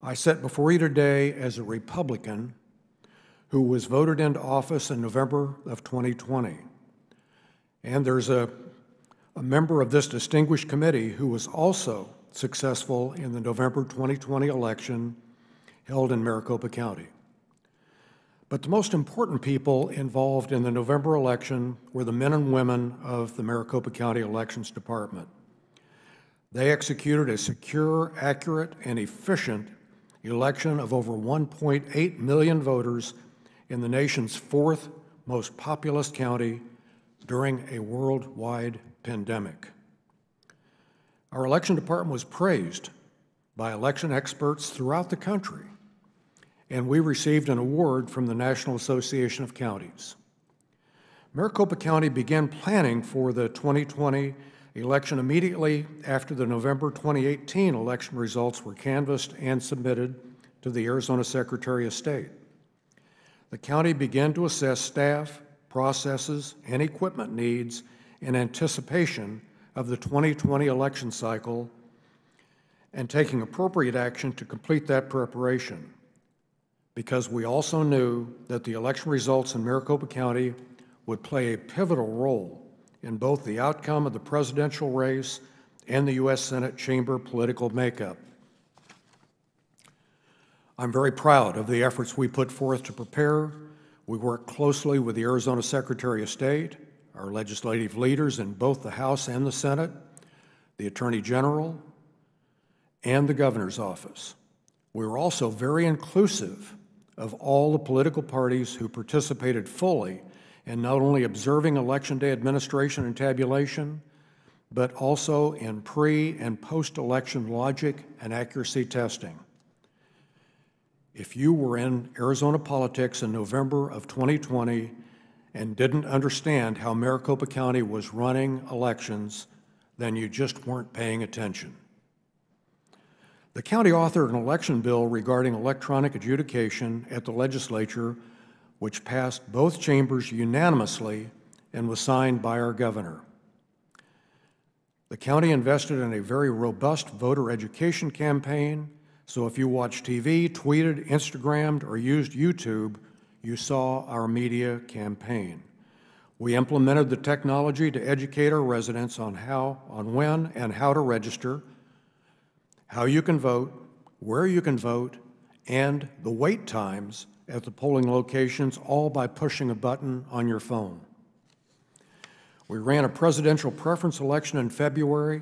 I sit before you today as a Republican who was voted into office in November of 2020. And there's a member of this distinguished committee who was also successful in the November 2020 election held in Maricopa County. But the most important people involved in the November election were the men and women of the Maricopa County Elections Department. They executed a secure, accurate, and efficient election of over 1.8 million voters in the nation's fourth most populous county during a worldwide pandemic. Our election department was praised by election experts throughout the country, and we received an award from the National Association of Counties. Maricopa County began planning for the 2020 election immediately after the November 2018 election results were canvassed and submitted to the Arizona Secretary of State. The county began to assess staff, processes, and equipment needs in anticipation of the 2020 election cycle and taking appropriate action to complete that preparation, because we also knew that the election results in Maricopa County would play a pivotal role in both the outcome of the presidential race and the U.S. Senate chamber political makeup. I'm very proud of the efforts we put forth to prepare. We worked closely with the Arizona Secretary of State, our legislative leaders in both the House and the Senate, the Attorney General, and the Governor's Office. We were also very inclusive of all the political parties who participated fully in not only observing Election Day administration and tabulation, but also in pre- and post-election logic and accuracy testing. If you were in Arizona politics in November of 2020 and didn't understand how Maricopa County was running elections, then you just weren't paying attention. The county authored an election bill regarding electronic adjudication at the legislature, which passed both chambers unanimously and was signed by our governor. The county invested in a very robust voter education campaign, so if you watched TV, tweeted, Instagrammed, or used YouTube, you saw our media campaign. We implemented the technology to educate our residents on when and how to register, how you can vote, where you can vote, and the wait times at the polling locations, all by pushing a button on your phone. We ran a presidential preference election in February.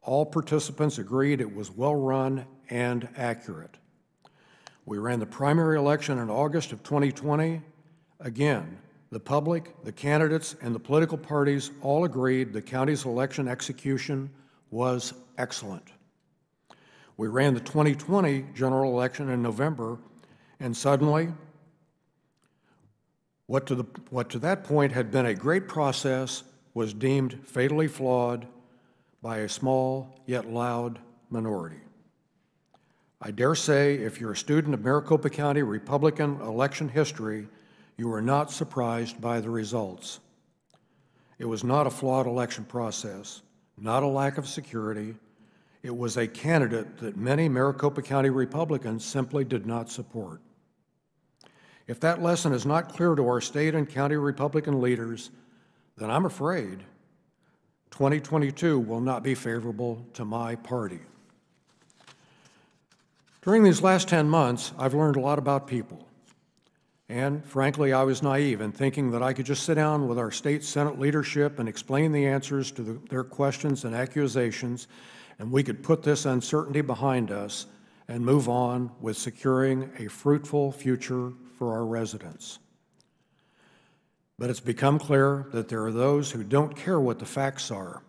All participants agreed it was well run and accurate. We ran the primary election in August of 2020. Again, the public, the candidates, and the political parties all agreed the county's election execution was excellent. We ran the 2020 general election in November, and suddenly, what to that point had been a great process was deemed fatally flawed by a small yet loud minority. I dare say if you're a student of Maricopa County Republican election history, you are not surprised by the results. It was not a flawed election process, not a lack of security. It was a candidate that many Maricopa County Republicans simply did not support. If that lesson is not clear to our state and county Republican leaders, then I'm afraid 2022 will not be favorable to my party. During these last 10 months, I've learned a lot about people. And frankly, I was naive in thinking that I could just sit down with our state Senate leadership and explain the answers to their questions and accusations, and we could put this uncertainty behind us and move on with securing a fruitful future for our residents. But it's become clear that there are those who don't care what the facts are.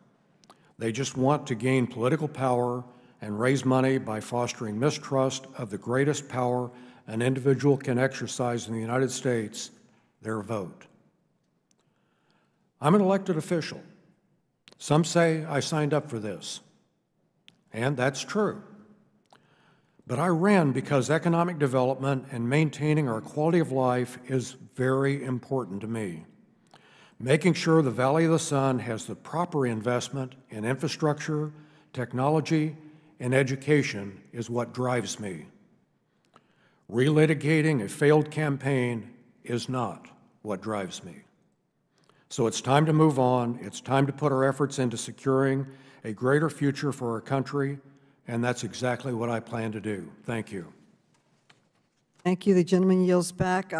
They just want to gain political power and raise money by fostering mistrust of the greatest power an individual can exercise in the United States, their vote. I'm an elected official. Some say I signed up for this, and that's true. But I ran because economic development and maintaining our quality of life is very important to me. Making sure the Valley of the Sun has the proper investment in infrastructure, technology, and education is what drives me. Relitigating a failed campaign is not what drives me. So it's time to move on. It's time to put our efforts into securing a greater future for our country, and that's exactly what I plan to do. Thank you. Thank you. The gentleman yields back.